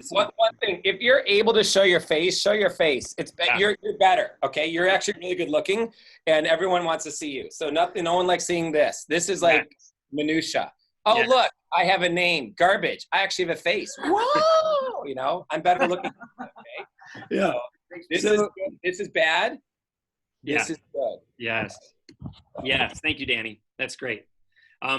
One thing, if you're able to show your face, show your face. You're better. Okay, you're actually really good looking, and everyone wants to see you. So no one likes seeing this. This is like minutia. Oh, look, I have a name, garbage. I actually have a face. Whoa, I'm better looking. Okay. Yeah. So, this is bad. This is good. Yes. Thank you, Danny. That's great.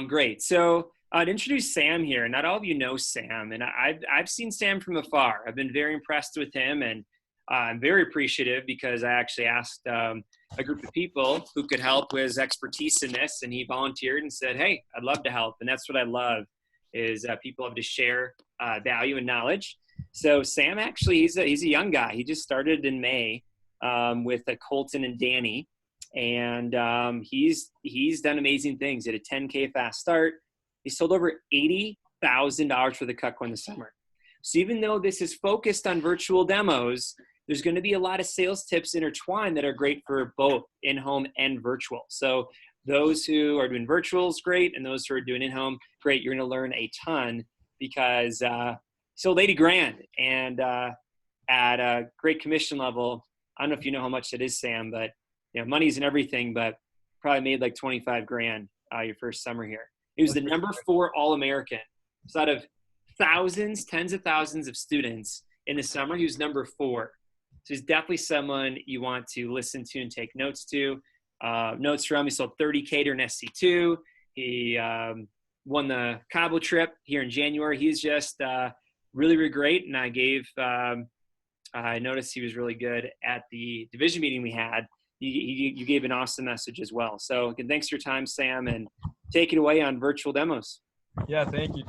Great. So I'd introduce Sam here. Not all of you know Sam, and I've seen Sam from afar. I've been very impressed with him, and I'm very appreciative because I actually asked a group of people who could help with his expertise in this, and he volunteered and said, "Hey, I'd love to help." And that's what I love is people have to share value and knowledge. So Sam actually he's a young guy. He just started in May with Colton and Danny, and he's done amazing things. He had a 10K fast start. He sold over $80,000 for the Cutco in the summer. So even though this is focused on virtual demos, there's going to be a lot of sales tips intertwined that are great for both in-home and virtual. So those who are doing virtuals, great, and those who are doing in-home, great. You're going to learn a ton because he sold $80,000 and at a great commission level. I don't know if you know how much that is, Sam, but money isn't everything, but probably made like $25,000 your first summer here. He was the number 4 All-American. So out of thousands, tens of thousands of students in the summer, he was number 4. So he's definitely someone you want to listen to and take notes to. Notes from, he sold $30K during SC2. He won the Cabo trip here in January. He's just really, really great. And I noticed he was really good at the division meeting we had. You gave an awesome message as well. So again, thanks for your time, Sam, and take it away on virtual demos. Yeah, thank you.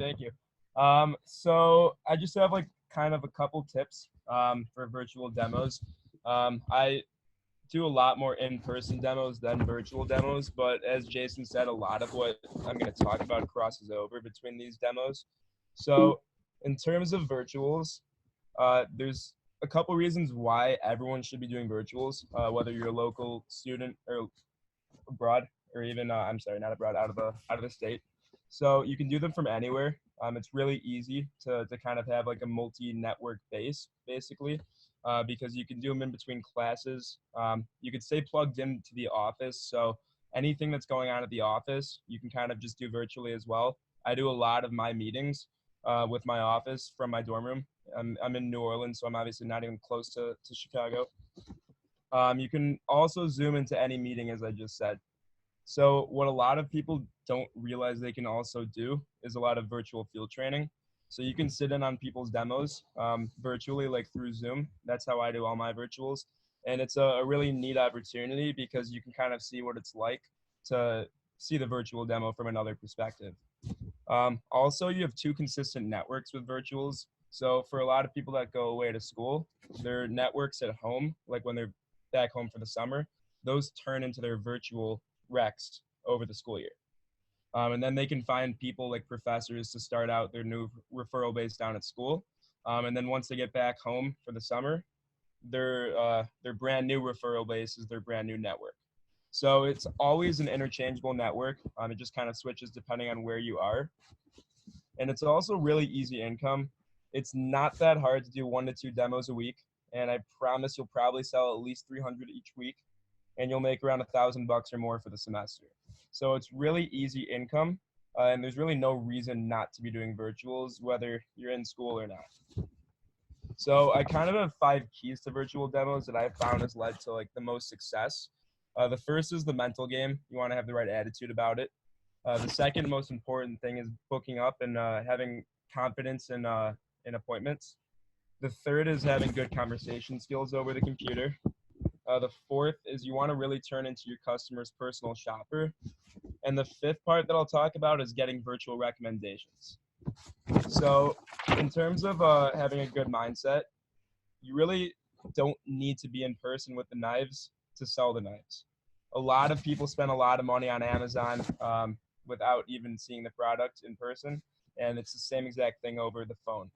So I just have kind of a couple tips for virtual demos. I do a lot more in-person demos than virtual demos, but as Jason said, a lot of what I'm going to talk about crosses over between these demos. So in terms of virtuals, there's a couple reasons why everyone should be doing virtuals, whether you're a local student or abroad, or even not abroad, out of the state. So you can do them from anywhere. It's really easy to kind of have like a multi-network base, basically, because you can do them in between classes. You could stay plugged into the office, so anything that's going on at the office, you can kind of just do virtually as well. I do a lot of my meetings with my office from my dorm room. I'm in New Orleans, so I'm obviously not even close to Chicago. You can also Zoom into any meeting, as I just said. So what a lot of people don't realize they can also do is a lot of virtual field training. So you can sit in on people's demos virtually, like through Zoom. That's how I do all my virtuals. And it's a really neat opportunity because you can kind of see what it's like to see the virtual demo from another perspective. Also, you have 2 consistent networks with virtuals. So for a lot of people that go away to school, their networks at home, like when they're back home for the summer, those turn into their virtual recs over the school year. And then they can find people like professors to start out their new referral base down at school. And then once they get back home for the summer, their brand new referral base is their brand new network. So it's always an interchangeable network. It just kind of switches depending on where you are. And it's also really easy income. It's not that hard to do 1 to 2 demos a week. And I promise you'll probably sell at least 300 each week. And you'll make around $1,000 or more for the semester. So it's really easy income, and there's really no reason not to be doing virtuals, whether you're in school or not. So I kind of have 5 keys to virtual demos that I've found has led to the most success. The first is the mental game. You want to have the right attitude about it. The second most important thing is booking up and having confidence in appointments. The third is having good conversation skills over the computer. The fourth is you want to really turn into your customer's personal shopper. And the 5th part that I'll talk about is getting virtual recommendations. So in terms of having a good mindset, you really don't need to be in person with the knives to sell the knives. A lot of people spend a lot of money on Amazon without even seeing the product in person. And it's the same exact thing over the phone.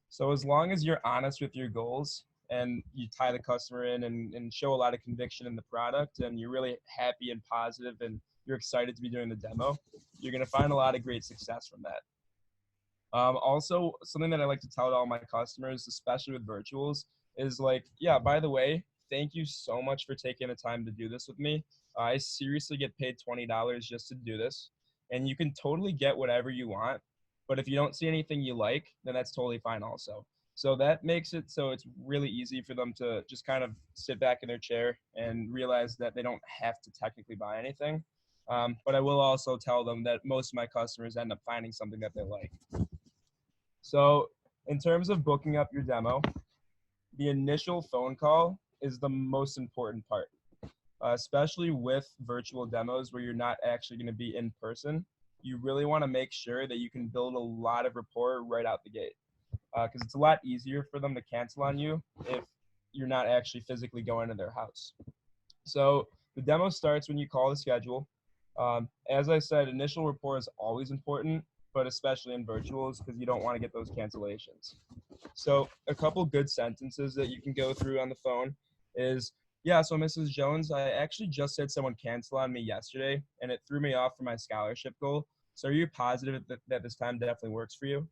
So as long as you're honest with your goals, and you tie the customer in and show a lot of conviction in the product, and you're really happy and positive and you're excited to be doing the demo, you're going to find a lot of great success from that. Also, something that I like to tell all my customers, especially with virtuals, is like, yeah, by the way, thank you so much for taking the time to do this with me. I seriously get paid $20 just to do this, and you can totally get whatever you want. But if you don't see anything you like, then that's totally fine also. So that makes it so it's really easy for them to just kind of sit back in their chair and realize that they don't have to technically buy anything. But I will also tell them that most of my customers end up finding something that they like. So in terms of booking up your demo, the initial phone call is the most important part, especially with virtual demos where you're not actually going to be in person. You really want to make sure that you can build a lot of rapport right out the gate, because it's a lot easier for them to cancel on you if you're not actually physically going to their house. So the demo starts when you call the schedule. As I said, initial rapport is always important, but especially in virtuals because you don't want to get those cancellations. So a couple good sentences that you can go through on the phone is, yeah, so Mrs. Jones, I actually just had someone cancel on me yesterday, and it threw me off for my scholarship goal. So are you positive that this time definitely works for you?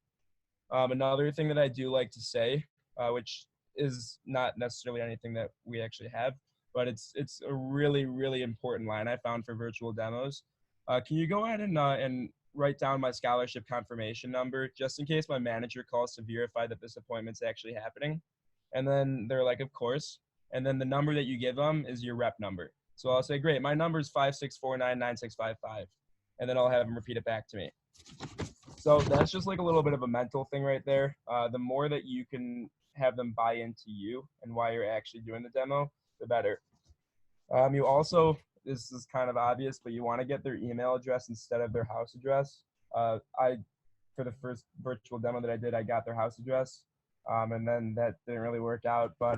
Another thing that I do like to say, which is not necessarily anything that we actually have, but it's a really, really important line I found for virtual demos. Can you go ahead and write down my scholarship confirmation number just in case my manager calls to verify that this appointment's actually happening? And then they're like, of course. And then the number that you give them is your rep number. So I'll say, great, my number is 56499655. And then I'll have them repeat it back to me. So that's just like a little bit of a mental thing right there. The more that you can have them buy into you and why you're actually doing the demo, the better. You also, this is kind of obvious, but you want to get their email address instead of their house address. For the first virtual demo that I did, I got their house address, and then that didn't really work out. But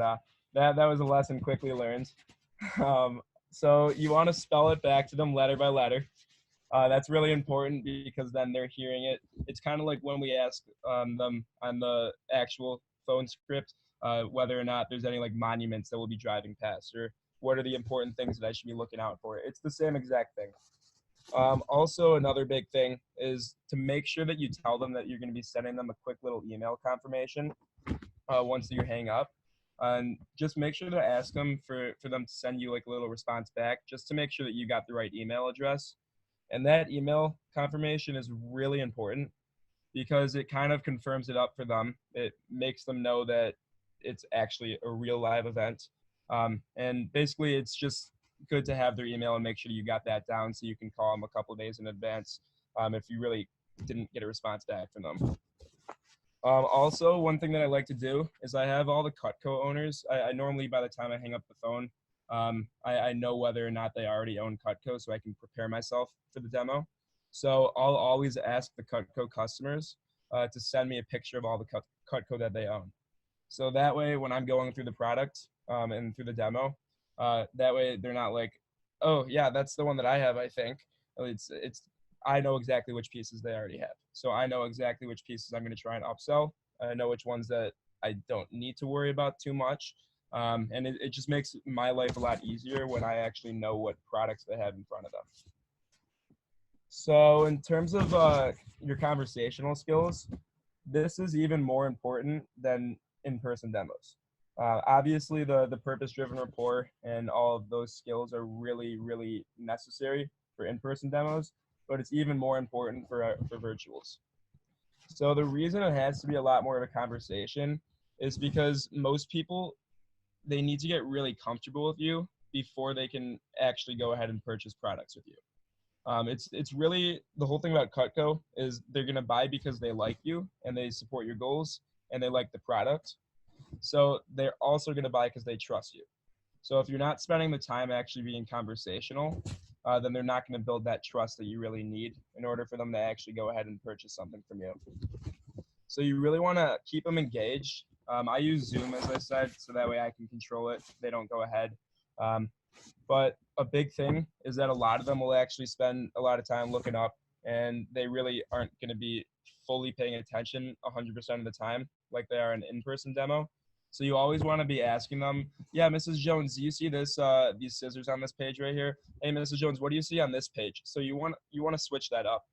that was a lesson quickly learned. So you want to spell it back to them letter by letter. That's really important because then they're hearing it. It's kind of like when we ask them on the actual phone script whether or not there's any like monuments that we'll be driving past, or what are the important things that I should be looking out for. It's the same exact thing. Also, another big thing is to make sure that you tell them that you're going to be sending them a quick little email confirmation once you hang up. And just make sure to ask them for them to send you like a little response back just to make sure that you got the right email address. And that email confirmation is really important because it kind of confirms it up for them. It makes them know that it's actually a real live event. And basically, it's just good to have their email and make sure you got that down so you can call them a couple of days in advance if you really didn't get a response back from them. Also, one thing that I like to do is I have all the Cutco owners. I normally, by the time I hang up the phone, I know whether or not they already own Cutco so I can prepare myself for the demo. So I'll always ask the Cutco customers to send me a picture of all the Cutco that they own. So that way, when I'm going through the product and through the demo, that way they're not like, oh yeah, that's the one that I have, I think. I know exactly which pieces they already have. So I know exactly which pieces I'm going to try and upsell. I know which ones that I don't need to worry about too much. And it just makes my life a lot easier when I actually know what products they have in front of them. So in terms of your conversational skills, this is even more important than in-person demos. Obviously, the purpose-driven rapport and all of those skills are really, really necessary for in-person demos, but it's even more important for virtuals. So the reason it has to be a lot more of a conversation is because most people, they need to get really comfortable with you before they can actually go ahead and purchase products with you. It's really, the whole thing about Cutco is they're going to buy because they like you and they support your goals and they like the product. So they're also going to buy because they trust you. So if you're not spending the time actually being conversational, then they're not going to build that trust that you really need in order for them to actually go ahead and purchase something from you. So you really want to keep them engaged. I use Zoom, as I said, so that way I can control it. They don't go ahead. But a big thing is that a lot of them will actually spend a lot of time looking up, and they really aren't going to be fully paying attention 100% of the time like they are in an in-person demo. So you always want to be asking them, yeah, Mrs. Jones, do you see this these scissors on this page right here? Hey, Mrs. Jones, what do you see on this page? So you want to switch that up.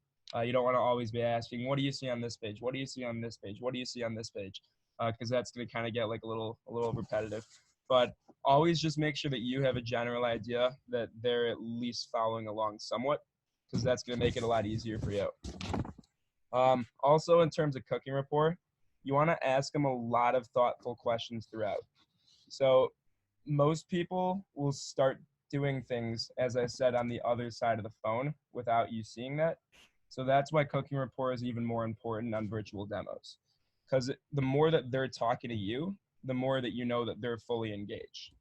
You don't want to always be asking, what do you see on this page? What do you see on this page? What do you see on this page? Because that's going to kind of get like a little repetitive. But always just make sure that you have a general idea that they're at least following along somewhat, because that's going to make it a lot easier for you. Also, in terms of cooking rapport, you want to ask them a lot of thoughtful questions throughout. So most people will start doing things, as I said, on the other side of the phone without you seeing that. So that's why cooking rapport is even more important on virtual demos, because the more that they're talking to you, the more that you know that they're fully engaged.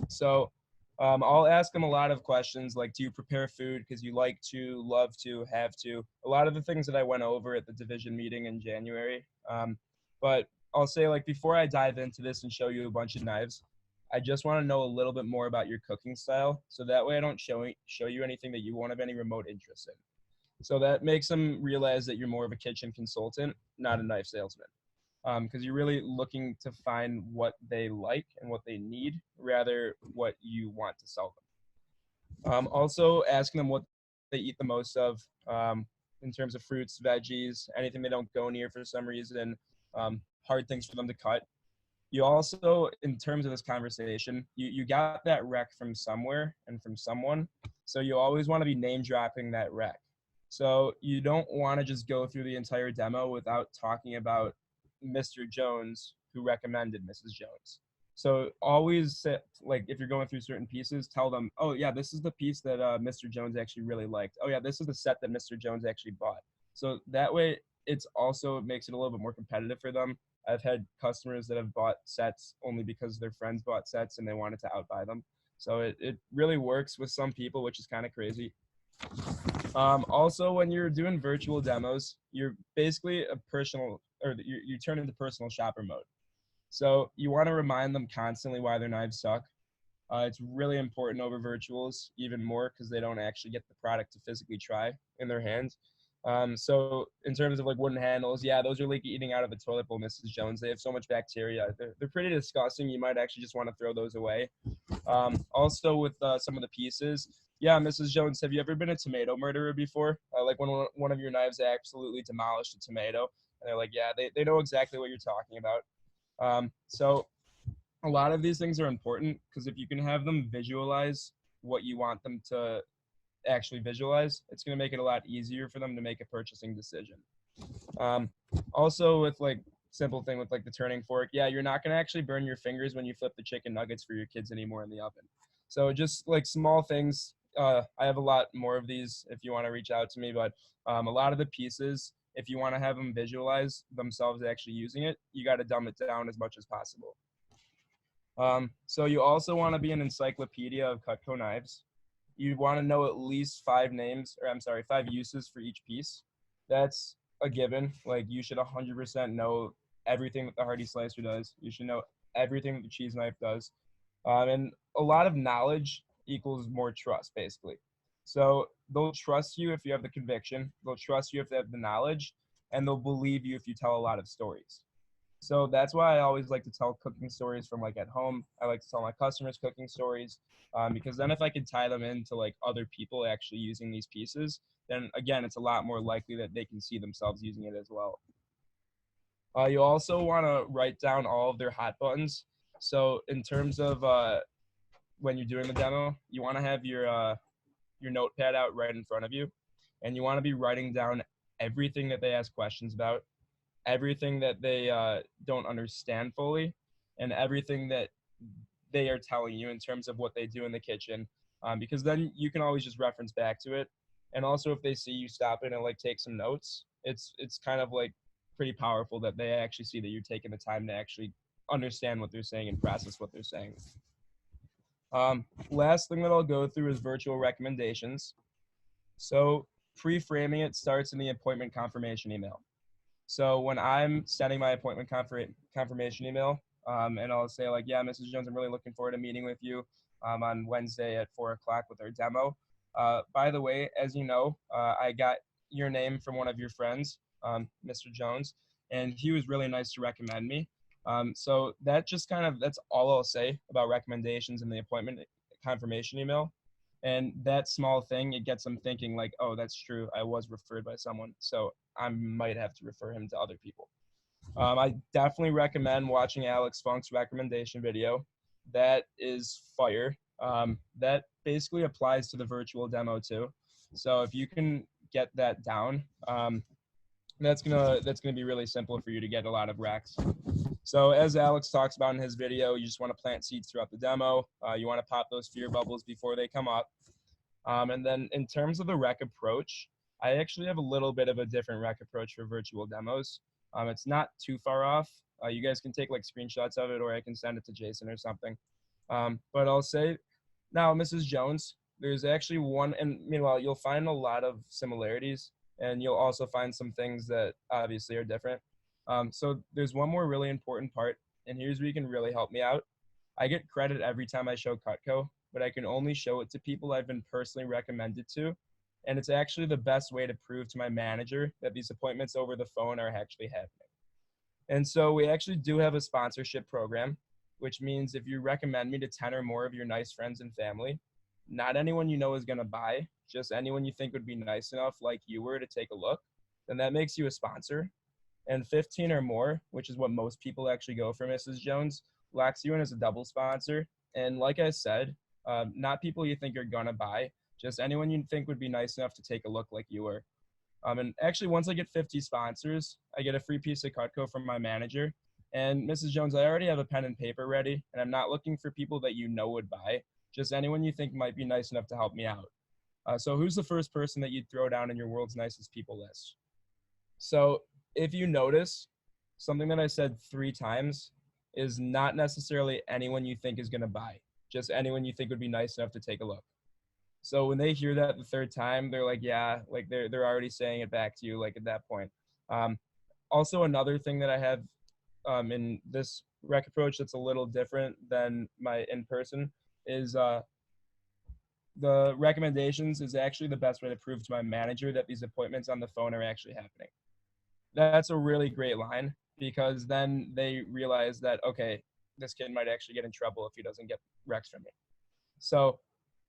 So I'll ask them a lot of questions like, do you prepare food because you like to, love to, have to? A lot of the things that I went over at the division meeting in January. But I'll say, like, before I dive into this and show you a bunch of knives, I just want to know a little bit more about your cooking style, so that way I don't show you anything that you won't have any remote interest in. So that makes them realize that you're more of a kitchen consultant, not a knife salesman. Because you're really looking to find what they like and what they need, rather what you want to sell them. Also, asking them what they eat the most of, in terms of fruits, veggies, anything they don't go near for some reason, hard things for them to cut. You also, in terms of this conversation, you got that rec from somewhere and from someone, so you always want to be name dropping that rec. So you don't want to just go through the entire demo without talking about Mr. Jones who recommended Mrs. Jones. So always say, like, if you're going through certain pieces, tell them, oh yeah, this is the piece that Mr. Jones actually really liked. Oh yeah, this is the set that Mr. Jones actually bought. So that way it makes it a little bit more competitive for them. I've had customers that have bought sets only because their friends bought sets and they wanted to outbuy them. So it really works with some people, which is kind of crazy. Also, when you're doing virtual demos, you're basically you turn into personal shopper mode. So you want to remind them constantly why their knives suck. It's really important over virtuals, even more because they don't actually get the product to physically try in their hands. So in terms of like wooden handles, yeah, those are like eating out of a toilet bowl, Mrs. Jones. They have so much bacteria. They're pretty disgusting. You might actually just want to throw those away. Also with some of the pieces, yeah, Mrs. Jones, have you ever been a tomato murderer before? Like when one of your knives absolutely demolished a tomato, and they're like, yeah, they know exactly what you're talking about. So a lot of these things are important because if you can have them visualize what you want them to actually visualize, it's going to make it a lot easier for them to make a purchasing decision. Also with like simple thing with like the turning fork, yeah, you're not going to actually burn your fingers when you flip the chicken nuggets for your kids anymore in the oven. So just like small things. I have a lot more of these if you want to reach out to me, but a lot of the pieces, if you want to have them visualize themselves actually using it, you got to dumb it down as much as possible. So you also want to be an encyclopedia of Cutco knives. You want to know at least 5 uses for each piece. That's a given. Like you should 100% know everything that the Hardy Slicer does. You should know everything that the cheese knife does. And a lot of knowledge equals more trust, basically. So they'll trust you if you have the conviction. They'll trust you if they have the knowledge, and they'll believe you if you tell a lot of stories. So that's why I always like to tell cooking stories from like at home. I like to tell my customers cooking stories because then if I could tie them into like other people actually using these pieces, then again, it's a lot more likely that they can see themselves using it as well. You also want to write down all of their hot buttons. So in terms of when you're doing the demo, you want to have your notepad out right in front of you, and you want to be writing down everything that they ask questions about, everything that they don't understand fully, and everything that they are telling you in terms of what they do in the kitchen, because then you can always just reference back to it. And also if they see you stop in and like take some notes, it's kind of like pretty powerful that they actually see that you're taking the time to actually understand what they're saying and process what they're saying. Last thing that I'll go through is virtual recommendations. So pre-framing it starts in the appointment confirmation email. So when I'm sending my appointment confirmation email, and I'll say like, yeah, Mrs. Jones, I'm really looking forward to meeting with you on Wednesday at 4 o'clock with our demo. By the way, as you know, I got your name from one of your friends, Mr. Jones, and he was really nice to recommend me. So that's all I'll say about recommendations in the appointment confirmation email. And that small thing, it gets them thinking like, oh, that's true. I was referred by someone, so I might have to refer him to other people. I definitely recommend watching Alex Funk's recommendation video. That is fire. That basically applies to the virtual demo too. So if you can get that down, that's gonna be really simple for you to get a lot of recs. So as Alex talks about in his video, you just want to plant seeds throughout the demo. You want to pop those fear bubbles before they come up. And then in terms of the rec approach, I actually have a little bit of a different rec approach for virtual demos. It's not too far off. You guys can take like screenshots of it, or I can send it to Jason or something. But I'll say now, Mrs. Jones, there's actually one, and meanwhile, you'll find a lot of similarities, and you'll also find some things that obviously are different. So there's one more really important part, and here's where you can really help me out. I get credit every time I show Cutco, but I can only show it to people I've been personally recommended to. And it's actually the best way to prove to my manager that these appointments over the phone are actually happening. And so we actually do have a sponsorship program, which means if you recommend me to 10 or more of your nice friends and family, not anyone you know is going to buy, just anyone you think would be nice enough like you were to take a look, then that makes you a sponsor. And 15 or more, which is what most people actually go for, Mrs. Jones, locks you in as a double sponsor. And like I said, not people you think are going to buy, just anyone you think would be nice enough to take a look like you were. And actually, once I get 50 sponsors, I get a free piece of Cutco from my manager. And Mrs. Jones, I already have a pen and paper ready, and I'm not looking for people that you know would buy, just anyone you think might be nice enough to help me out. So who's the first person that you'd throw down in your world's nicest people list? So if you notice, something that I said 3 times is not necessarily anyone you think is going to buy, just anyone you think would be nice enough to take a look. So when they hear that the 3rd time, they're like, yeah, like they're already saying it back to you, like at that point. Also, another thing that I have in this rec approach that's a little different than my in-person is the recommendations is actually the best way to prove to my manager that these appointments on the phone are actually happening. That's a really great line, because then they realize that, okay, this kid might actually get in trouble if he doesn't get recs from me. So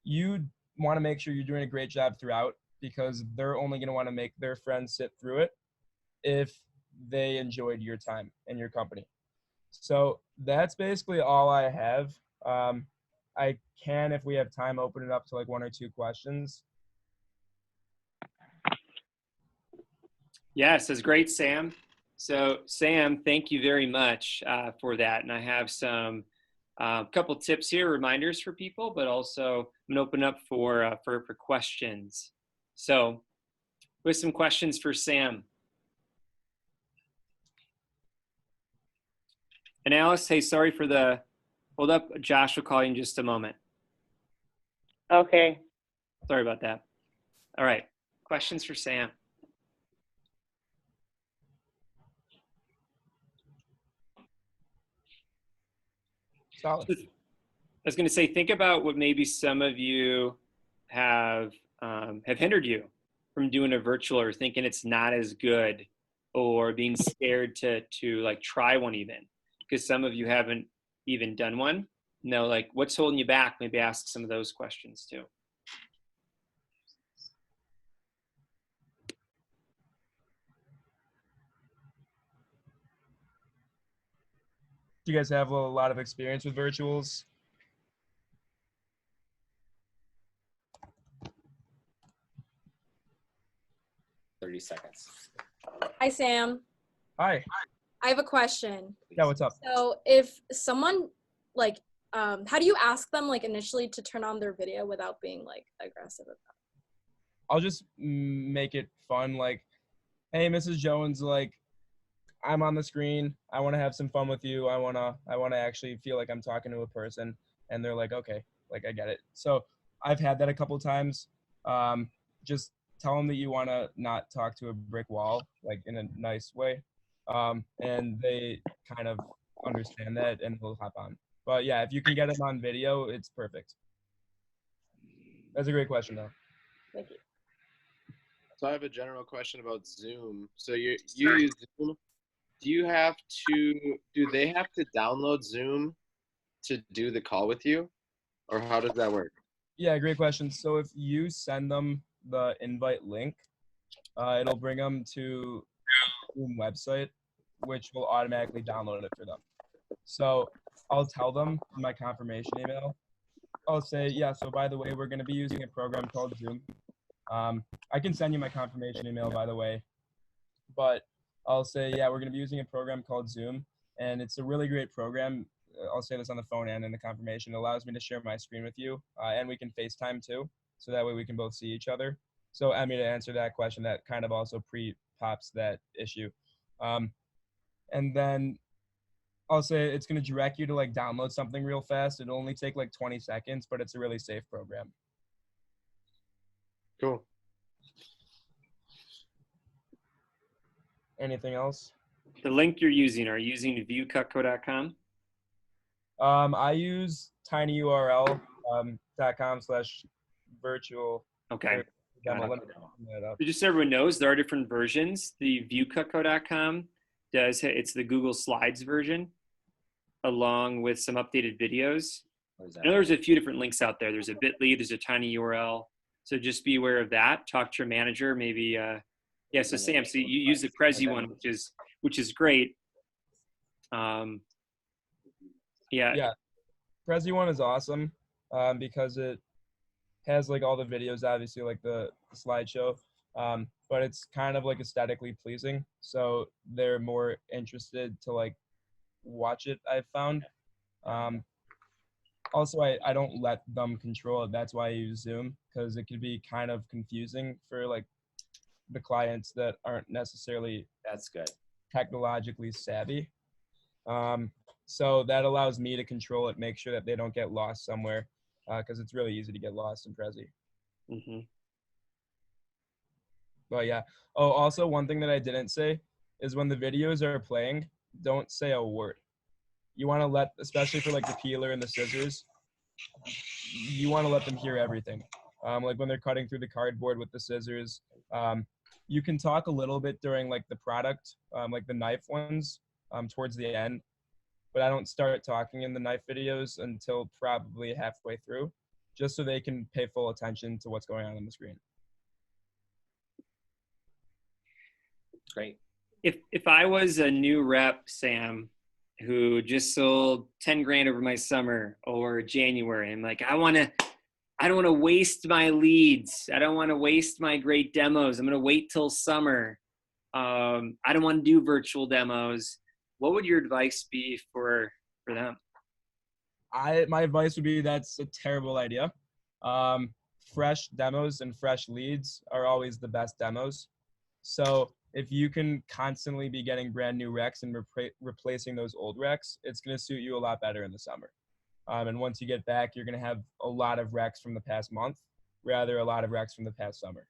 you want to make sure you're doing a great job throughout, because they're only going to want to make their friends sit through it if they enjoyed your time and your company. So that's basically all I have. I can, if we have time, open it up to like 1 or 2 questions. Yes, that's great, Sam. So Sam, thank you very much for that. And I have some couple tips here, reminders for people, but also I'm gonna open up for questions. So with some questions for Sam. And Alice, hey, sorry for the, hold up, Josh will call you in just a moment. Okay. Sorry about that. All right, questions for Sam. Solid. I was going to say, think about what maybe some of you have hindered you from doing a virtual, or thinking it's not as good, or being scared to like try one even, because some of you haven't even done one. No, like what's holding you back? Maybe ask some of those questions too. Do you guys have a lot of experience with virtuals? $30 seconds. Hi, Sam. Hi. I have a question. Yeah, what's up? So if someone like, how do you ask them like initially to turn on their video without being like aggressive about it? I'll just make it fun. Like, hey, Mrs. Jones, like, I'm on the screen. I want to have some fun with you. I want to actually feel like I'm talking to a person. And they're like, okay, like I get it. So I've had that a couple times. Just tell them that you want to not talk to a brick wall, like in a nice way. And they kind of understand that and they'll hop on. But yeah, if you can get them on video, it's perfect. That's a great question though. Thank you. So I have a general question about Zoom. So you use Zoom. Do they have to download Zoom to do the call with you? Or how does that work? Yeah, great question. So if you send them the invite link, it'll bring them to the Zoom website, which will automatically download it for them. So I'll tell them in my confirmation email. I'll say, yeah, so by the way, we're going to be using a program called Zoom. I can send you my confirmation email, by the way. But I'll say, yeah, we're going to be using a program called Zoom. And it's a really great program. I'll say this on the phone and in the confirmation. It allows me to share my screen with you. And we can FaceTime too. So that way we can both see each other. So, I mean, to answer that question, that kind of also pre-pops that issue. And then I'll say it's going to direct you to like download something real fast. It'll only take like 20 seconds, but it's a really safe program. Cool. Anything else? The link you're using, are you using viewcutco.com? I use tinyurl.com/virtual. Okay. Demo. So just so everyone knows, there are different versions. The viewcutco.com it's the Google Slides version, along with some updated videos. I know there's a few different links out there. There's a bit.ly, there's a tinyurl. So just be aware of that. Talk to your manager, maybe. So Sam, so you use the Prezi one, which is great. Yeah, Prezi one is awesome because it has like all the videos, obviously like the slideshow, but it's kind of like aesthetically pleasing. So they're more interested to like watch it, I've found. Also, I don't let them control it. That's why I use Zoom, because it could be kind of confusing for like the clients that aren't necessarily technologically savvy. So that allows me to control it, make sure that they don't get lost somewhere, because it's really easy to get lost in Prezi. Mm-hmm. But yeah. Oh, also one thing that I didn't say is when the videos are playing, don't say a word. You want to let, especially for like the peeler and the scissors, you want to let them hear everything. Like when they're cutting through the cardboard with the scissors, you can talk a little bit during like the product, like the knife ones, towards the end, but I don't start talking in the knife videos until probably halfway through, just so they can pay full attention to what's going on the screen. Great. If I was a new rep, Sam, who just sold 10 grand over my summer or January, I'm like, I don't want to waste my leads. I don't want to waste my great demos. I'm going to wait till summer. I don't want to do virtual demos. What would your advice be for them? My advice would be that's a terrible idea. Fresh demos and fresh leads are always the best demos. So if you can constantly be getting brand new recs and replacing those old recs, it's going to suit you a lot better in the summer. And once you get back, you're going to have a lot of recs from the past month, rather a lot of recs from the past summer.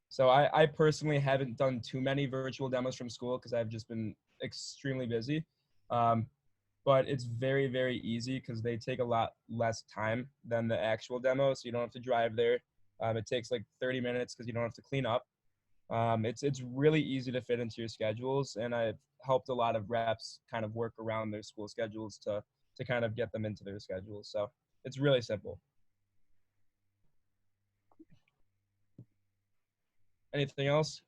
So I personally haven't done too many virtual demos from school because I've just been extremely busy. But it's very, very easy because they take a lot less time than the actual demo. So you don't have to drive there. It takes like 30 minutes because you don't have to clean up. It's really easy to fit into your schedules, and I've helped a lot of reps kind of work around their school schedules to kind of get them into their schedules. So it's really simple. Anything else?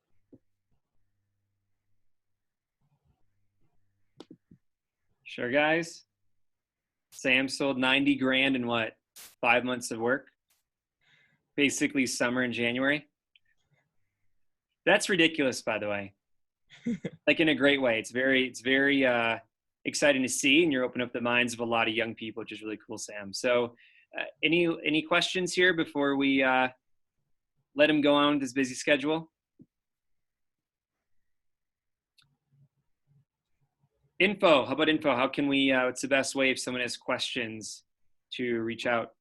Sure, guys. Sam sold 90 grand in what? 5 months of work? Basically summer and January. That's ridiculous, by the way. Like in a great way. It's very exciting to see, and you're opening up the minds of a lot of young people, which is really cool, Sam. So any questions here before we let him go on with his busy schedule? Info. How about info? How can we, what's the best way if someone has questions to reach out?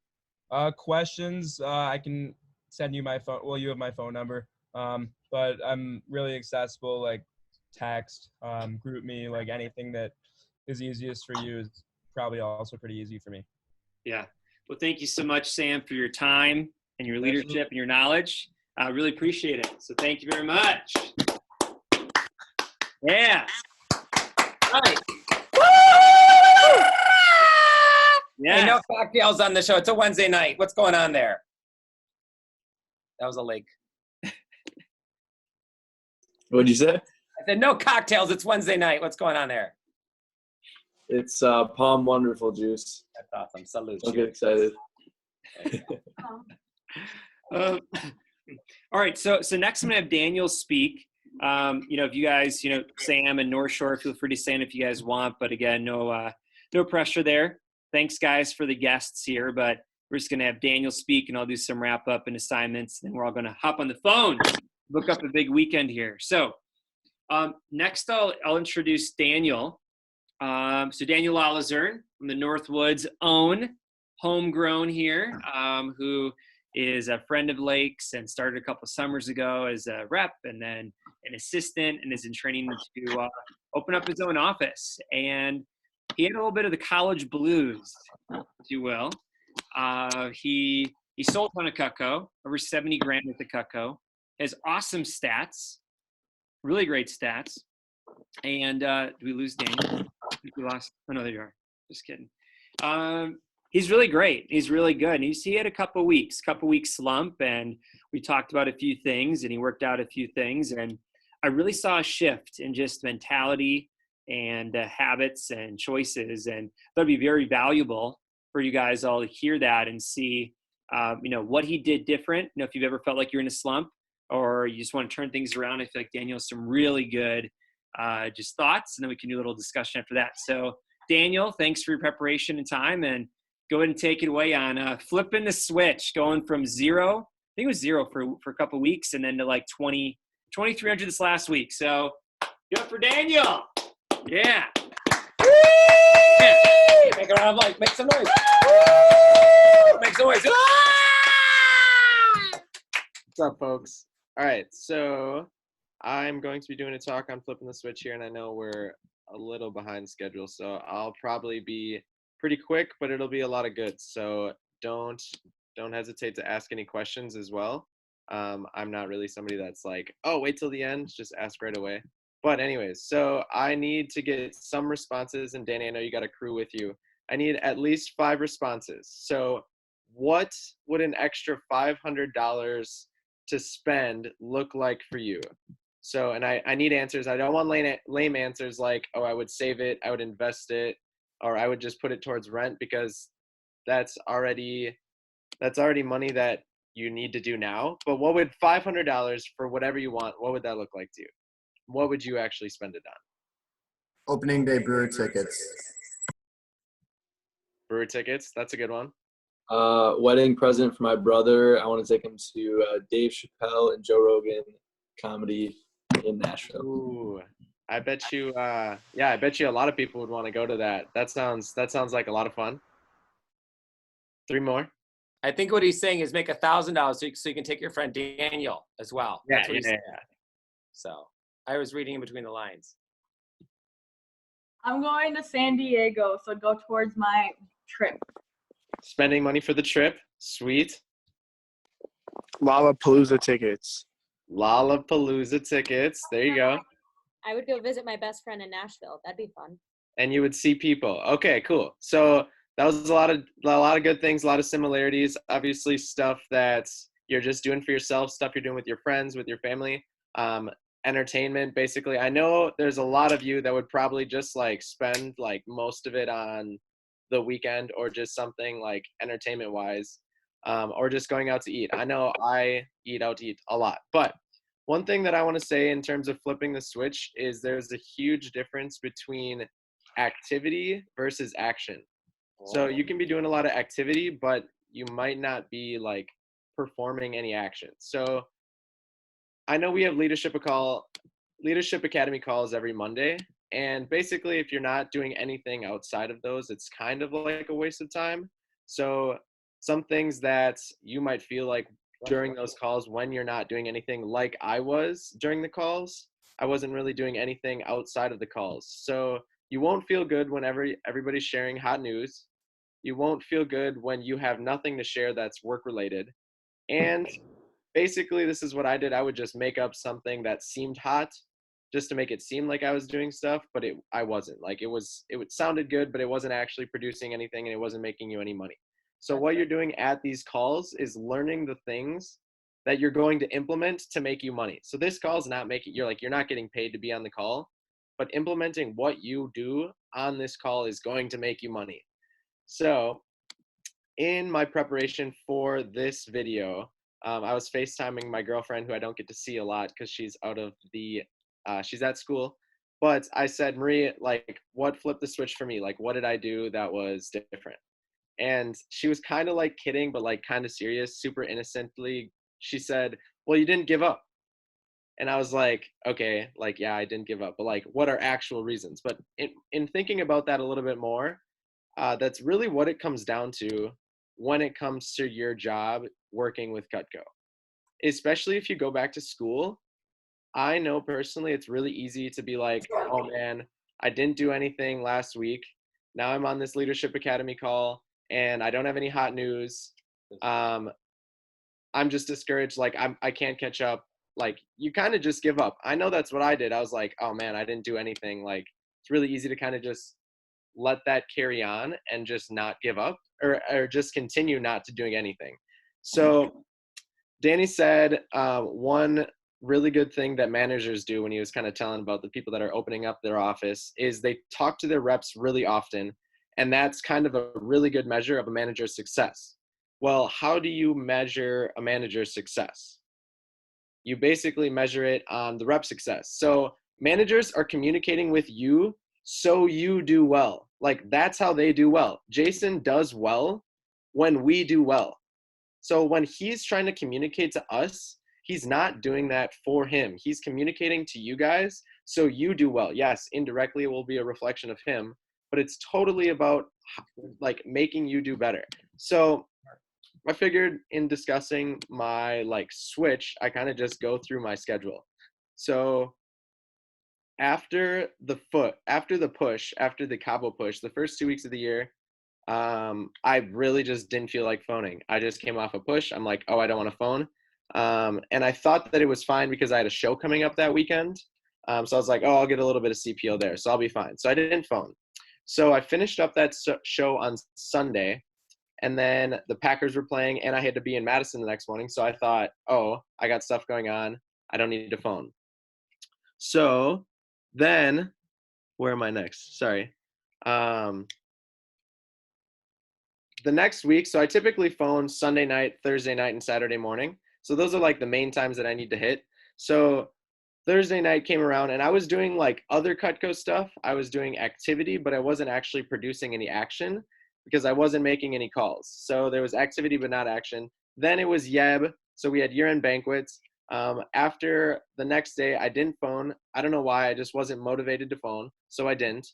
Questions, I can send you my phone. Well, you have my phone number. But I'm really accessible, like text, group me, like anything that is easiest for you is probably also pretty easy for me. Yeah. Well, thank you so much, Sam, for your time and your leadership and your knowledge. I really appreciate it. So thank you very much. Yeah. All right. Woo! Yeah. Hey, no cocktails on the show. It's a Wednesday night. What's going on there? That was a lake. What'd you say? I said, no cocktails. It's Wednesday night. What's going on there? It's Palm Wonderful Juice. That's awesome. Salute. Don't get excited. All right. So next I'm gonna have Daniel speak. If you guys, Sam and North Shore, feel free to stand if you guys want. But again, no pressure there. Thanks, guys, for the guests here. But we're just gonna have Daniel speak, and I'll do some wrap up and assignments. Then we're all gonna hop on the phone, book up a big weekend here. So next, I'll introduce Daniel. So Daniel LaLuzerne from the Northwoods' own, homegrown here, who is a friend of Lake's and started a couple summers ago as a rep and then an assistant, and is in training to open up his own office. And he had a little bit of the college blues, if you will. He sold a ton of Cutco, over 70 grand with the Cutco, has awesome stats, really great stats. And do we lose Daniel? I think we lost. Oh, no, there you are. Just kidding. He's really great. He's really good. And he had a couple weeks slump, and we talked about a few things, and he worked out a few things. And I really saw a shift in just mentality and habits and choices. And that'd be very valuable for you guys all to hear that and see, what he did different. If you've ever felt like you're in a slump or you just want to turn things around, I feel like Daniel has some really good just thoughts, and then we can do a little discussion after that. So Daniel, thanks for your preparation and time, and go ahead and take it away on flipping the switch, going from zero, I think it was zero for a couple weeks, and then to like 2,300 this last week. So good for Daniel. Yeah. Yeah. Make a round of like, make some noise. Make some noise. What's up, folks? All right, so I'm going to be doing a talk on flipping the switch here, and I know we're a little behind schedule, so I'll probably be pretty quick, but it'll be a lot of good. So don't hesitate to ask any questions as well. I'm not really somebody that's like, oh, wait till the end, just ask right away. But anyways, so I need to get some responses, and Danny, I know you got a crew with you. I need at least 5 responses. So what would an extra $500 to spend look like for you? So, and I need answers. I don't want lame answers like, oh, I would save it, I would invest it, or I would just put it towards rent, because that's already money that you need to do now. But what would $500 for whatever you want, what would that look like to you? What would you actually spend it on? Opening day brewer tickets. Brewer tickets, that's a good one. Wedding present for my brother. I want to take him to Dave Chappelle and Joe Rogan comedy in Nashville. Ooh, I bet you a lot of people would want to go to that. That sounds like a lot of fun. 3 more. I think what he's saying is make $1,000 so you can take your friend Daniel as well. That's what he's saying. So I was reading in between the lines. I'm going to San Diego, so go towards my trip. Spending money for the trip. Sweet. Lollapalooza tickets. Lollapalooza tickets. There you go. I would go visit my best friend in Nashville. That'd be fun. And you would see people. Okay, cool. So that was a lot of good things, a lot of similarities. Obviously, stuff that you're just doing for yourself, stuff you're doing with your friends, with your family. Entertainment, basically. I know there's a lot of you that would probably just like spend like most of it on the weekend or just something like entertainment wise, or just going out to eat. I know I eat out to eat a lot, but one thing that I want to say in terms of flipping the switch is there's a huge difference between activity versus action. So you can be doing a lot of activity, but you might not be like performing any action. So I know we have Leadership Academy calls every Monday. And basically, if you're not doing anything outside of those, it's kind of like a waste of time. So some things that you might feel like during those calls when you're not doing anything, like I was during the calls, I wasn't really doing anything outside of the calls. So you won't feel good whenever everybody's sharing hot news. You won't feel good when you have nothing to share that's work related. And basically, this is what I did. I would just make up something that seemed hot just to make it seem like I was doing stuff, but I wasn't. Like it sounded good, but it wasn't actually producing anything and it wasn't making you any money. So what you're doing at these calls is learning the things that you're going to implement to make you money. So this call is not making, you're not getting paid to be on the call, but implementing what you do on this call is going to make you money. So in my preparation for this video, I was FaceTiming my girlfriend, who I don't get to see a lot because she's she's at school. But I said, Marie, like, what flipped the switch for me? Like, what did I do that was different? And she was kind of like kidding, but like kind of serious, super innocently. She said, well, you didn't give up. And I was like, okay, like, yeah, I didn't give up. But like, what are actual reasons? But in thinking about that a little bit more, that's really what it comes down to when it comes to your job working with Cutco. Especially if you go back to school, I know personally it's really easy to be like, oh man, I didn't do anything last week. Now I'm on this Leadership Academy call and I don't have any hot news. I'm just discouraged. Like I can't catch up. Like you kind of just give up. I know that's what I did. I was like, oh man, I didn't do anything. Like it's really easy to kind of just let that carry on and just not give up or just continue not to doing anything. So Danny said one really good thing that managers do when he was kind of telling about the people that are opening up their office is they talk to their reps really often. And that's kind of a really good measure of a manager's success. Well, how do you measure a manager's success? You basically measure it on the rep success. So managers are communicating with you so you do well. Like that's how they do well. Jason does well when we do well. So when he's trying to communicate to us, he's not doing that for him. He's communicating to you guys so you do well. Yes, indirectly it will be a reflection of him, but it's totally about like making you do better. So I figured in discussing my like switch, I kind of just go through my schedule. So after the Cabo push, the first 2 weeks of the year, I really just didn't feel like phoning. I just came off a push. I'm like, oh, I don't want to phone. And I thought that it was fine because I had a show coming up that weekend. So I was like, oh, I'll get a little bit of CPO there, so I'll be fine. So I didn't phone. So I finished up that show on Sunday, and then the Packers were playing, and I had to be in Madison the next morning. So I thought, oh, I got stuff going on. I don't need to phone. So then, where am I next? Sorry. The next week, so I typically phone Sunday night, Thursday night, and Saturday morning. So those are like the main times that I need to hit. So Thursday night came around and I was doing like other Cutco stuff. I was doing activity, but I wasn't actually producing any action because I wasn't making any calls. So there was activity, but not action. Then it was YEB. So we had year-end banquets. After the next day, I didn't phone. I don't know why. I just wasn't motivated to phone. So I didn't.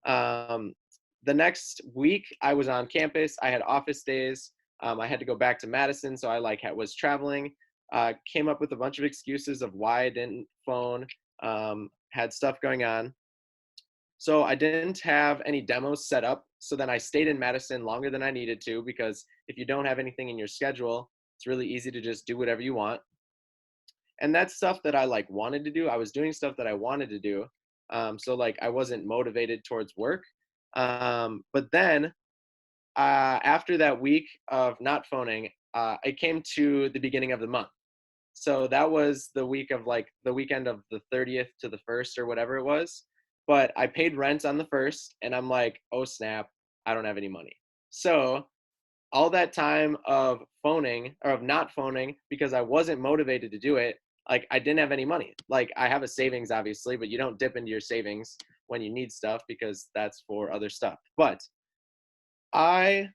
The next week I was on campus. I had office days. I had to go back to Madison. So I was traveling, came up with a bunch of excuses of why I didn't phone, had stuff going on. So I didn't have any demos set up. So then I stayed in Madison longer than I needed to, because if you don't have anything in your schedule, it's really easy to just do whatever you want. And that's stuff that I wanted to do. I was doing stuff that I wanted to do. So I wasn't motivated towards work. But then after that week of not phoning, it came to the beginning of the month. So that was the week of the weekend of the 30th to the 1st or whatever it was. But I paid rent on the 1st and I'm like, oh snap, I don't have any money. So all that time of phoning or of not phoning because I wasn't motivated to do it, I didn't have any money. I have a savings obviously, but you don't dip into your savings when you need stuff because that's for other stuff. But I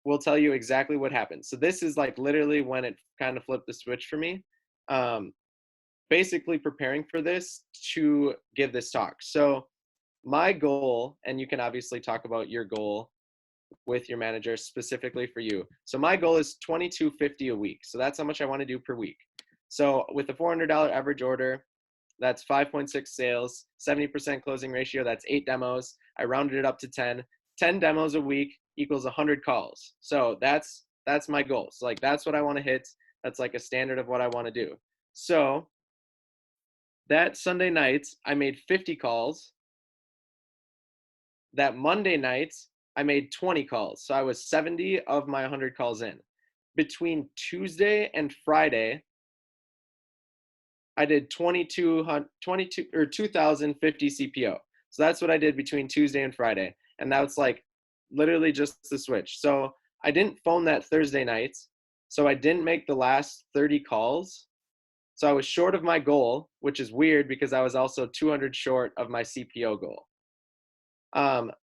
will tell you exactly what happened. So this is literally when it kind of flipped the switch for me. Basically preparing for this to give this talk. So my goal, and you can obviously talk about your goal with your manager specifically for you. So my goal is $22.50 a week. So that's how much I want to do per week. So with a $400 average order, that's 5.6 sales, 70% closing ratio, that's 8 demos. I rounded it up to 10. 10 demos a week equals 100 calls. So that's my goal. So that's what I want to hit. That's a standard of what I want to do. So That Sunday night, I made 50 calls. That Monday night, I made 20 calls. So I was 70 of my 100 calls in. Between Tuesday and Friday, I did 2,050 CPO. So that's what I did between Tuesday and Friday. And that's like literally just the switch. So I didn't phone that Thursday night. So I didn't make the last 30 calls. So I was short of my goal, which is weird because I was also 200 short of my CPO goal.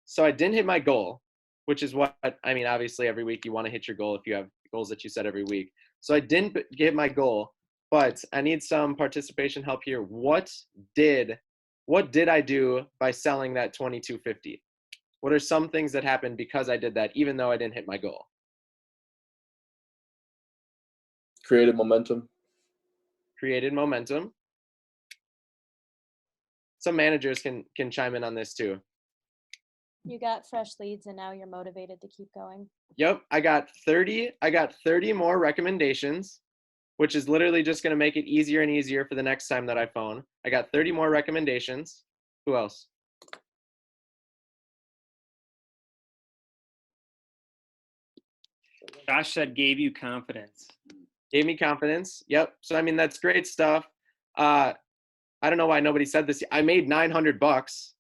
So I didn't hit my goal, which is what, I mean, obviously every week you want to hit your goal if you have goals that you set every week. So I didn't hit my goal, but I need some participation help here. What did I do by selling that 2250? What are some things that happened because I did that, even though I didn't hit my goal? Created momentum. Created momentum. Some managers can chime in on this too. You got fresh leads and now you're motivated to keep going. Yep, I got 30 more recommendations, which is literally just going to make it easier and easier for the next time that I phone. I got 30 more recommendations. Who else? Josh said gave you confidence. Gave me confidence. Yep. So I mean, that's great stuff. I don't know why nobody said this. I made $900.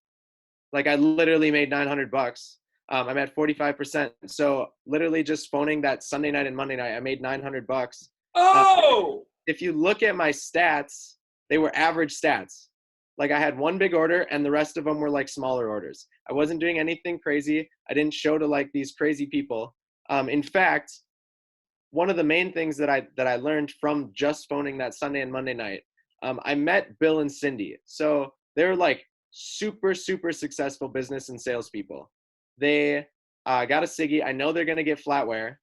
Like I literally made $900. I'm at 45%. So literally just phoning that Sunday night and Monday night, I made $900. Oh! If you look at my stats, they were average stats. Like I had one big order and the rest of them were like smaller orders. I wasn't doing anything crazy. I didn't show to like these crazy people. In fact, one of the main things that I learned from just phoning that Sunday and Monday night, I met Bill and Cindy. So they're like super, super successful business and salespeople. They got a Siggy. I know they're going to get flatware.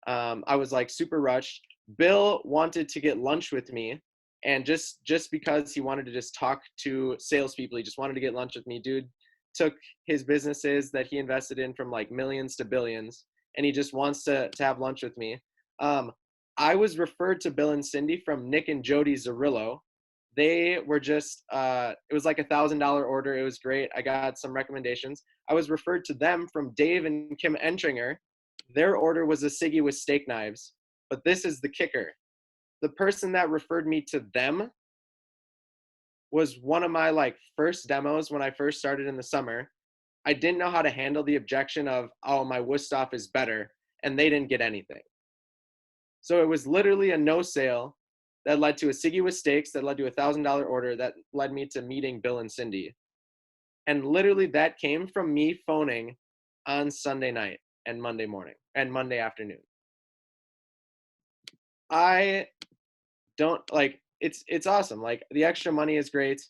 I was like super rushed. Bill wanted to get lunch with me. And just because he wanted to just talk to salespeople, he just wanted to get lunch with me. Dude took his businesses that he invested in from like millions to billions, and he just wants to have lunch with me. I was referred to Bill and Cindy from Nick and Jody Zarillo. They were just, it was like $1,000 order. It was great. I got some recommendations. I was referred to them from Dave and Kim Entringer. Their order was a Siggy with steak knives. But this is the kicker. The person that referred me to them was one of my like first demos when I first started in the summer. I didn't know how to handle the objection of, oh, my Wusthof is better, and they didn't get anything. So it was literally a no sale that led to a Siggy with steaks, that led to $1,000 order, that led me to meeting Bill and Cindy. And literally that came from me phoning on Sunday night and Monday morning and Monday afternoon. I don't like, it's awesome. Like the extra money is great.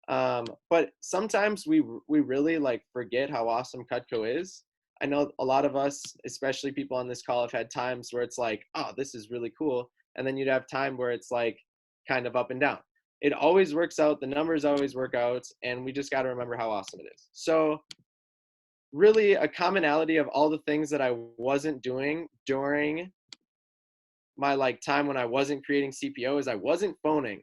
But sometimes we really like forget how awesome Cutco is. I know a lot of us, especially people on this call, have had times where it's like, oh, this is really cool. And then you'd have time where it's like kind of up and down. It always works out. The numbers always work out. And we just got to remember how awesome it is. So really a commonality of all the things that I wasn't doing during my like time when I wasn't creating CPO is I wasn't phoning.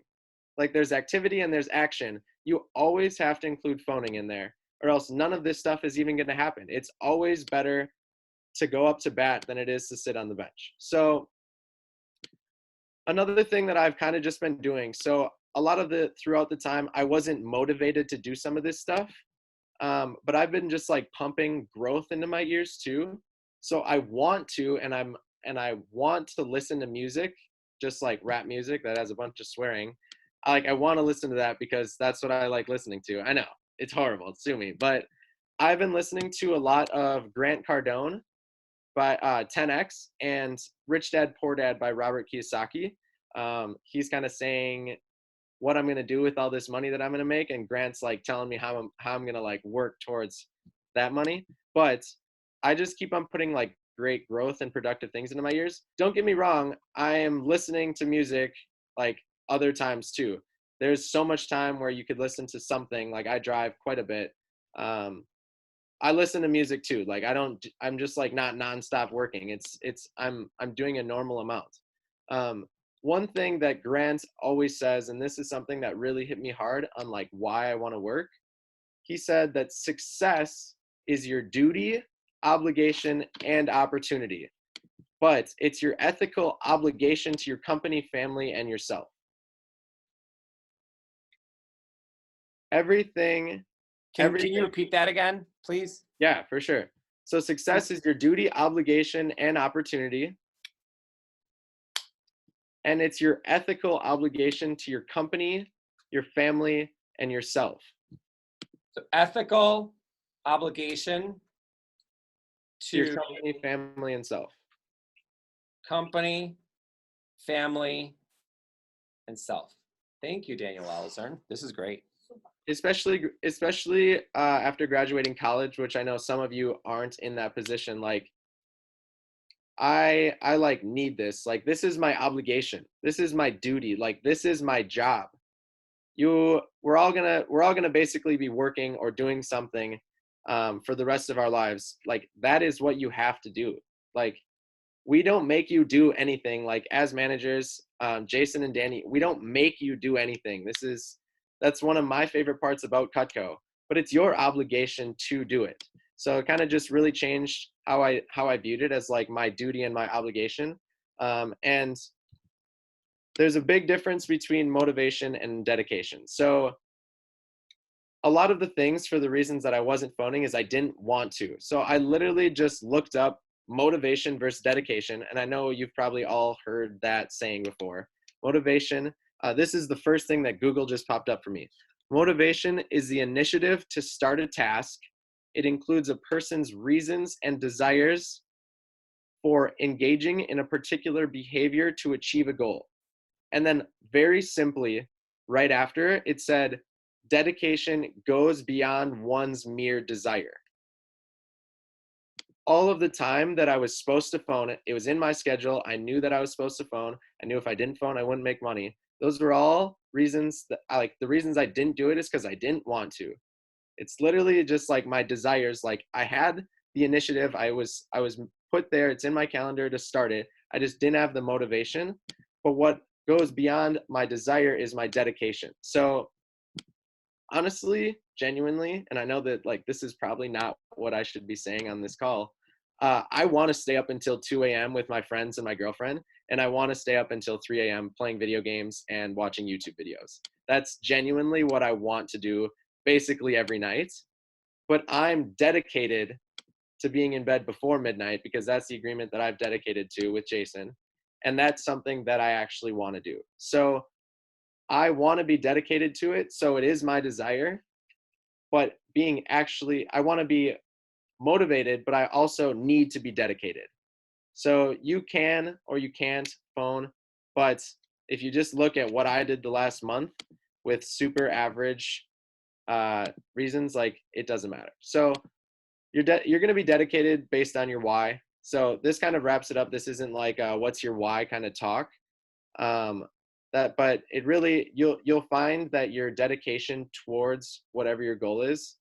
Like there's activity and there's action. You always have to include phoning in there, or else none of this stuff is even going to happen. It's always better to go up to bat than it is to sit on the bench. So another thing that I've kind of just been doing. So a lot of throughout the time, I wasn't motivated to do some of this stuff. But I've been just like pumping growth into my ears too. So I want to, and I want to listen to music, just like rap music that has a bunch of swearing. I want to listen to that because that's what I like listening to. I know it's horrible, sue me, but I've been listening to a lot of Grant Cardone by 10X and Rich Dad Poor Dad by Robert Kiyosaki. He's kind of saying what I'm going to do with all this money that I'm going to make. And Grant's like telling me how I'm going to like work towards that money. But I just keep on putting like great growth and productive things into my ears. Don't get me wrong. I am listening to music like other times too. There's so much time where you could listen to something. Like I drive quite a bit. I listen to music too. Like I'm just like not nonstop working. I'm doing a normal amount. one thing that Grant always says, and this is something that really hit me hard on like why I want to work. He said that success is your duty, obligation, and opportunity, but it's your ethical obligation to your company, family, and yourself. Everything. Can you repeat that again, please? Yeah, for sure. So success is your duty, obligation, and opportunity. And it's your ethical obligation to your company, your family, and yourself. So ethical obligation to your company, family, and self. Company, family, and self. Thank you, Daniel LaLuzerne. This is great. Especially after graduating college, which I know some of you aren't in that position. Like, I like need this. Like, this is my obligation. This is my duty. Like, this is my job. We're all gonna basically be working or doing something for the rest of our lives. Like, that is what you have to do. Like, we don't make you do anything. Like, as managers, Jason and Danny, we don't make you do anything. That's one of my favorite parts about Cutco, but it's your obligation to do it. So it kind of just really changed how I viewed it as like my duty and my obligation. And there's a big difference between motivation and dedication. So a lot of the things, for the reasons that I wasn't phoning, is I didn't want to. So I literally just looked up motivation versus dedication. And I know you've probably all heard that saying before. Motivation, this is the first thing that Google just popped up for me. Motivation is the initiative to start a task. It includes a person's reasons and desires for engaging in a particular behavior to achieve a goal. And then very simply, right after, it said, dedication goes beyond one's mere desire. All of the time that I was supposed to phone it was in my schedule. I knew that I was supposed to phone. I knew if I didn't phone, I wouldn't make money. Those were all reasons that the reasons I didn't do it is because I didn't want to. It's literally just like my desires. Like, I had the initiative. I was put there. It's in my calendar to start it. I just didn't have the motivation. But what goes beyond my desire is my dedication. So honestly, genuinely, and I know that like this is probably not what I should be saying on this call, I want to stay up until 2 a.m. with my friends and my girlfriend, and I want to stay up until 3 a.m. playing video games and watching YouTube videos. That's genuinely what I want to do basically every night. But I'm dedicated to being in bed before midnight because that's the agreement that I've dedicated to with Jason. And that's something that I actually want to do. So I want to be dedicated to it. So it is my desire, but I want to be motivated, but I also need to be dedicated. So you can, or you can't phone, but if you just look at what I did the last month with super average reasons, like, it doesn't matter. So you're going to be dedicated based on your why. So this kind of wraps it up. This isn't like what's your why kind of talk. But it really, you'll find that your dedication towards whatever your goal is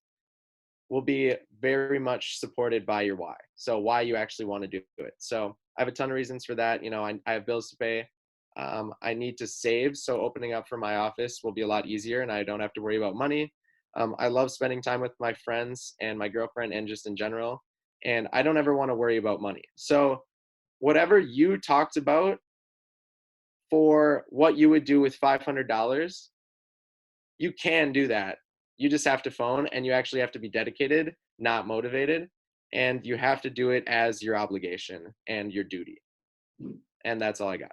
will be very much supported by your why. So why you actually want to do it. So I have a ton of reasons for that. You know, I have bills to pay. I need to save. So opening up for my office will be a lot easier and I don't have to worry about money. I love spending time with my friends and my girlfriend and just in general. And I don't ever want to worry about money. So whatever you talked about for what you would do with $500, you can do that. You just have to phone, and you actually have to be dedicated, not motivated. And you have to do it as your obligation and your duty. And that's all I got.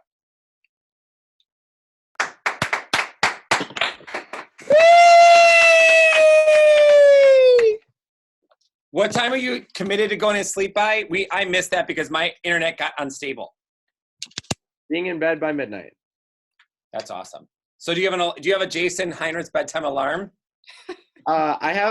What time are you committed to going to sleep by? I missed that because my internet got unstable. Being in bed by midnight. That's awesome. So do you have a Jason Heinrich's bedtime alarm? I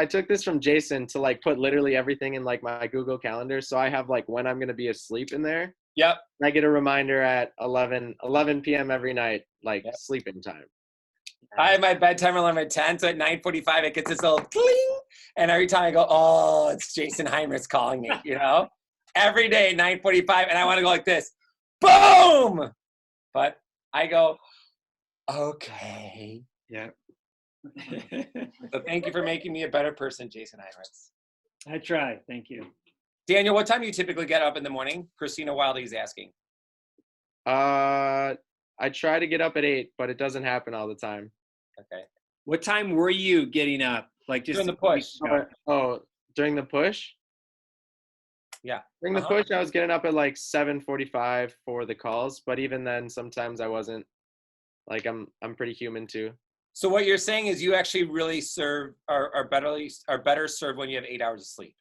took this from Jason to like put literally everything in like my Google Calendar. So I have like when I'm going to be asleep in there. Yep. And I get a reminder at 11 p.m. every night, like sleeping time. I have my bedtime alarm at 10, so at 9:45 it gets this little cling, and every time I go, oh, it's Jason Heinrich's calling me, you know? Every day, 9:45, and I want to go like this. boom. But I go, okay. Yeah. So thank you for making me a better person, Jason Heinrichs. I try. Thank you. Daniel, what time do you typically get up in the morning? Christina Wildy's asking. I try to get up at 8, but it doesn't happen all the time. Okay. What time were you getting up? Like just During the push. During the push? Yeah. During the push, I was getting up at like 7:45 for the calls, but even then, sometimes I wasn't. Like I'm pretty human too. So what you're saying is you actually really are better served when you have 8 hours of sleep.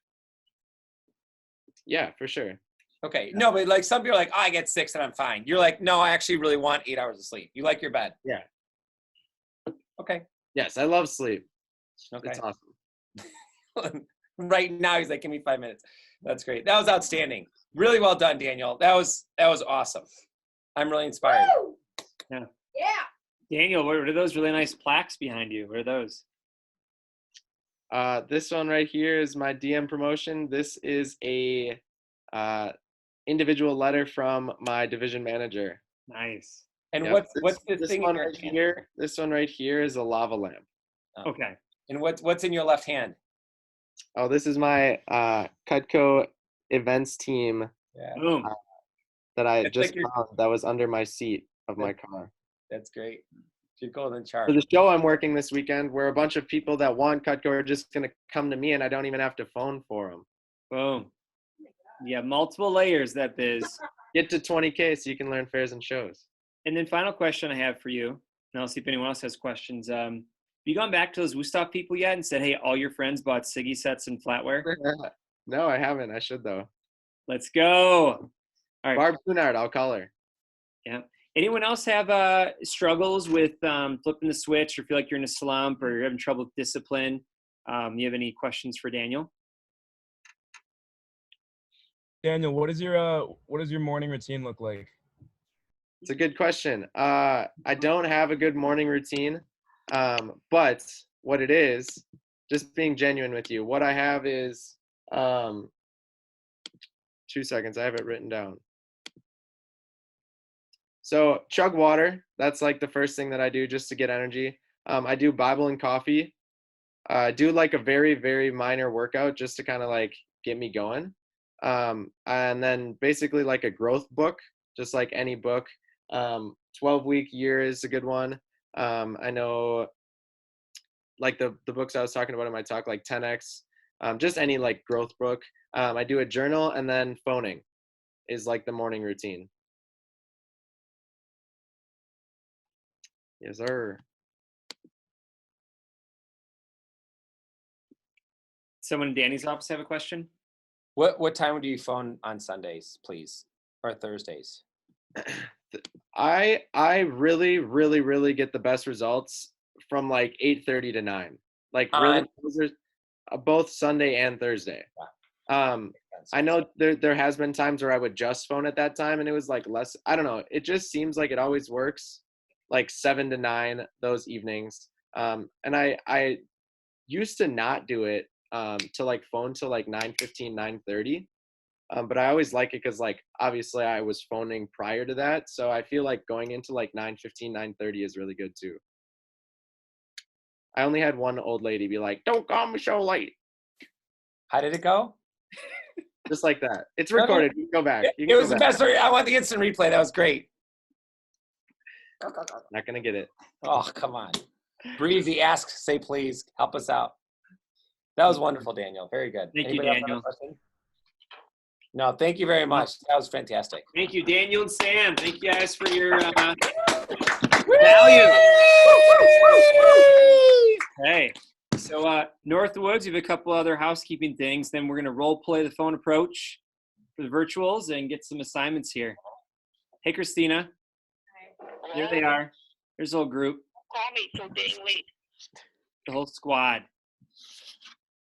Yeah, for sure. Okay. No, but like some people are like, oh, I get 6 and I'm fine. You're like, no, I actually really want 8 hours of sleep. You like your bed. Yeah. Okay. Yes, I love sleep. Okay. It's awesome. Right now, he's like, give me 5 minutes. That's great. That was outstanding. Really well done, Daniel. That was awesome. I'm really inspired. Woo! Yeah. Yeah. Daniel, what are those really nice plaques behind you? What are those? This one right here is my DM promotion. This is a individual letter from my division manager. Nice. And Yep. what's this thing one in your right hand? here? This one right here is a lava lamp. Oh. Okay. And what's in your left hand? Oh, this is my Cutco events team Yeah. Boom. that I It's just like your- found that was under my seat of my car. That's great. Your golden For charm. the show I'm working this weekend, where a bunch of people that want Cutco are just going to come to me and I don't even have to phone for them. Boom. Yeah, multiple layers, that biz. Get to 20K so you can learn fairs and shows. And then final question I have for you, and I'll see if anyone else has questions. Have you gone back to those Woostop people yet and said, hey, all your friends bought Siggy sets and flatware? No, I haven't. I should, though. Let's go. All right. Barb Cunard, I'll call her. Yeah. Anyone else have struggles with flipping the switch or feel like you're in a slump or you're having trouble with discipline? You have any questions for Daniel? Daniel, what does your morning routine look like? It's a good question. I don't have a good morning routine, but what it is, just being genuine with you, what I have is, 2 seconds, I have it written down. So chug water, that's like the first thing that I do just to get energy. I do Bible and coffee. I do like a very, very minor workout just to kind of like get me going. And then basically like a growth book, just like any book. 12-week year is a good one. I know like the books I was talking about in my talk, like 10X, just any like growth book. I do a journal, and then phoning is like the morning routine. Yes, sir. Someone in Danny's office have a question? What time do you phone on Sundays, please, or Thursdays? I really, really, really get the best results from like 8:30 to 9. Like really, those are both Sunday and Thursday. I know there has been times where I would just phone at that time and it was like less. I don't know. It just seems like it always works, like 7 to 9 those evenings. And I used to not do it to like phone till like 9:15, 9:30. But I always like it because like obviously I was phoning prior to that, so I feel like going into like 9:15, 9:30 is really good too. I only had one old lady be like, "Don't call me so late." How did it go? Just like that. It's recorded. You can go back. It was the best. I want the instant replay. That was great. Not gonna get it. Oh, come on. Breezy, ask, say please, help us out. That was wonderful, Daniel. Very good. Thank you, Anybody else have a Daniel. question? No, thank you very much. That was fantastic. Thank you, Daniel and Sam. Thank you guys for your value. Hey, so North Woods, we have a couple other housekeeping things. Then we're going to role play the phone approach for the virtuals and get some assignments here. Hey, Christina. Here they are. There's a whole group. Call me so dang late. The whole squad.